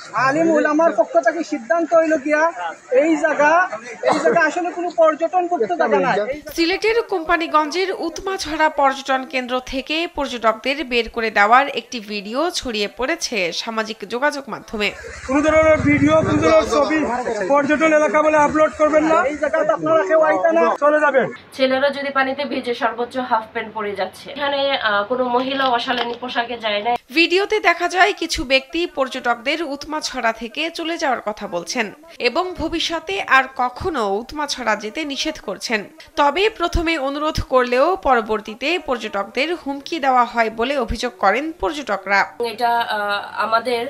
আলিম উলামার পক্ষ থেকে সিদ্ধান্ত হইল গিয়া এই জায়গা আসলে কোনো পর্যটনযুক্ত জায়গা না। সিলেটের কোম্পানিগঞ্জের উৎমাছড়া পর্যটন কেন্দ্র থেকে পর্যটকদের বের করে দেওয়ার একটি ভিডিও ছড়িয়ে পড়েছে সামাজিক যোগাযোগ মাধ্যমে। কোন ধরনের ভিডিও, কোন ধরনের ছবি পর্যটন এলাকা বলে আপলোড করবেন না। এই জায়গাতে আপনারা কেউ আইতা না, চলে যাবেন। ছেলেরা যদি পানিতে ভিজে সর্বোচ্চ হাফ প্যান্ট পরে যাচ্ছে, এখানে কোনো মহিলা অশালীন পোশাকে যায় না। ভিডিওতে দেখা যায় কিছু ব্যক্তি পর্যটকদের উৎমাছড়া থেকে চলে যাওয়ার কথা বলছেন এবং ভবিষ্যতে আর কখনো উৎমাছড়া যেতে নিষেধ করছেন। তবে প্রথমে অনুরোধ করলেও পরবর্তীতে পর্যটকদের হুমকি দেওয়া হয় বলে অভিযোগ করেন পর্যটকরা। এটা আমাদের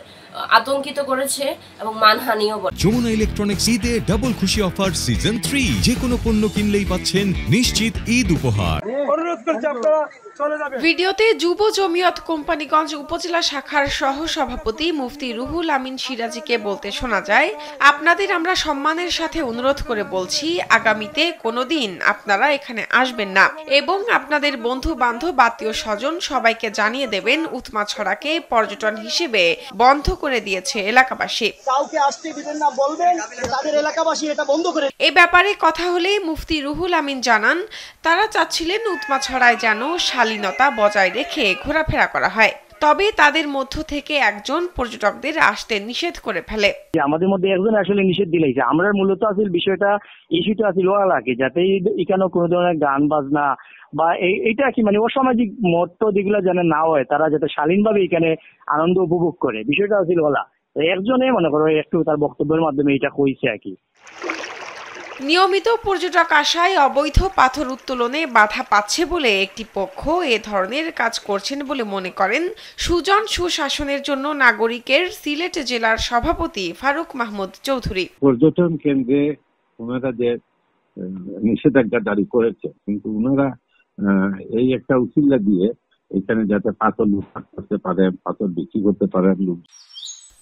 আতঙ্কিত করেছে এবং মানহানিও। যমুনা ইলেকট্রনিক্স ঈদে ডাবল খুশি অফার সিজন 3, যে কোনো পণ্য কিনলেই পাচ্ছেন নিশ্চিত ঈদ উপহার। অনুরোধ করছি আপনারা চলে যাবেন। ভিডিওতে যুব জমিয়ত কোম্পানিগঞ্জ উপজেলা শাখার সহ সভাপতি মুফতি রুহুল আমিন সিরাজীকে বলতে শোনা যায়, আপনাদের আমরা সম্মানের সাথে অনুরোধ করে বলছি, আগামীতে কোনোদিন আপনারা এখানে আসবেন না এবং আপনাদের বন্ধু বান্ধব আত্মীয় স্বজন সবাইকে জানিয়ে দেবেন উৎমাছড়াকে পর্যটন হিসেবে বন্ধ করে দিয়েছে এলাকাবাসী। কাউকে আসতে দিবেন না বলবেন, তাদের এলাকাবাসী এটা বন্ধ করে। এ ব্যাপারে কথা হলে মুফতি রুহুল আমিন জানান, তারা চাচ্ছিলেন উৎমাছড়ায় যেন শালীনতা বজায় রেখে ঘোরাফেরা করা হয়। তবে তাদের মধ্য থেকে একজন পর্যটকদের আসতে নিষেধ করে ফেলে। আমাদের মধ্যে একজন আসলে নিষেধ দিলেই, আমরা মূলত আসলে বিষয়টা ইস্যুটা আসলে ওয়ালাকে যাতে এখানে কোনো ধরনের গান বাজনা বা এইটা কি মানে অসামাজিক মত যেগুলো যেন না হয়, তারা যাতে শালীনভাবে এখানে আনন্দ উপভোগ করে, বিষয়টা আসলে ওলা একজনে মনে করো একটু তার বক্তব্যের মাধ্যমে এটা কইছে আর কি। নিয়মিত পর্যটক আসায় অবৈধ পাথর উত্তোলনে বাধা পাচ্ছে বলে একটি পক্ষ এ ধরনের কাজ করছেন বলে মনে করেন সুজন সুশাসনের জন্য নাগরিকের সিলেট জেলার সভাপতি ফারুক মাহমুদ চৌধুরী। পর্যটন কেন্দ্রে ওনারা যে নিষেধাজ্ঞা জারি করেছে, কিন্তু ওনারা এই একটা উসিলা দিয়ে এখানে যাতে পাথর লুটপাট করতে পারে, পাথর বিক্রি করতে পারে।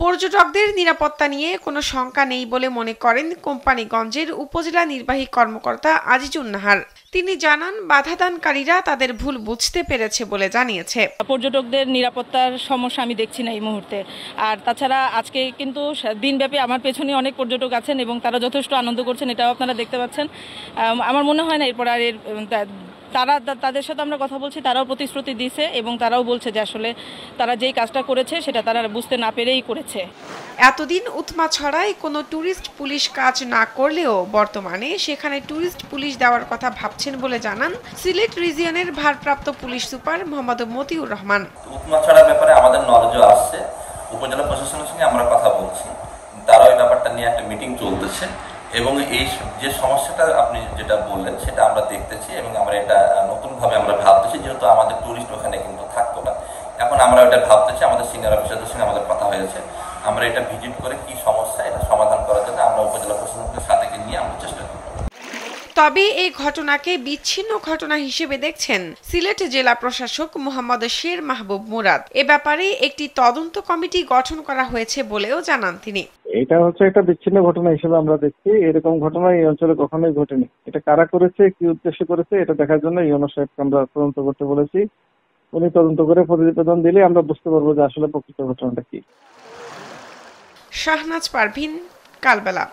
পর্যটকদের নিরাপত্তা নিয়ে কোনো শঙ্কা নেই বলে মনে করেন কোম্পানিগঞ্জের উপজেলা নির্বাহী কর্মকর্তা আজিজুন নাহার। তিনি জানান, বাধাদানকারীরা তাদের ভুল বুঝতে পেরেছে বলে জানিয়েছে। পর্যটকদের নিরাপত্তার সমস্যা আমি দেখছি না এই মুহূর্তে। আর তাছাড়া আজকে কিন্তু দিনব্যাপী আমার পেছনে অনেক পর্যটক আছেন এবং তারা যথেষ্ট আনন্দ করছেন, এটাও আপনারা দেখতে পাচ্ছেন। আমার মনে হয় না এরপর আর তাদের সাথে আমরা কথা বলছি, তারাও প্রতিশ্রুতি দিয়েছে এবং তারাও বলছে যে আসলে তারা যেই কাজটা করেছে সেটা তারা বুঝতে না পেরেই করেছে। এতদিন উৎমাছড়ায় কোনো ট্যুরিস্ট পুলিশ কাজ না করলেও বর্তমানে সেখানে ট্যুরিস্ট পুলিশ দেওয়ার কথা ভাবছেন বলে জানান সিলেট রিজিয়নের ভারপ্রাপ্ত পুলিশ সুপার মোহাম্মদ মতিউর রহমান। উৎমাছড়ার ব্যাপারে আমাদের নলেজও আসছে, উপজেলা প্রশাসনের সঙ্গে আমরা কথা বলছি, তারাও এই ব্যাপারটা নিয়ে একটা মিটিং চলতেছে এবং এই যে সমস্যাটা আপনি যেটা বললেন সেটা আমরা দেখতেছি এবং আমরা এটা নতুনভাবে আমরা ভাবতেছি, যেহেতু আমাদের ট্যুরিস্ট ওখানে কিন্তু থাকতো না, এখন আমরা এটা ভাবতেছি, আমাদের সিনিয়র অফিসারদের সঙ্গে আমাদের কথা হয়েছে, আমরা এটা ভিজিট করে কি সমস্যা এটা সমাধান করার জন্য আমরা উপজেলা প্রশাসনকে সাথে নিয়ে আমরা চেষ্টা করব। তবে এই ঘটনাকে বিচ্ছিন্ন ঘটনা হিসেবে দেখছেন সিলেট জেলা প্রশাসক মোহাম্মদ শের মাহবুব মুরাদ। এ ব্যাপারে একটি তদন্ত কমিটি গঠন করা হয়েছে বলেও জানান তিনি। এটা হচ্ছে একটা বিচ্ছিন্ন ঘটনা হিসেবে আমরা দেখছি, এরকম ঘটনা এই অঞ্চলে কখনোই ঘটেনি। এটা কারা করেছে, কি উদ্দেশ্যে করেছে, এটা দেখার জন্য ইউনো সাহেবকে আমরা তদন্ত করতে বলেছি। উনি তদন্ত করে প্রতিবেদন দিলে আমরা বুঝতে পারবো যে আসলে প্রকৃত ঘটনাটা কি। শাহনাজ পারভিন, কালবেলা।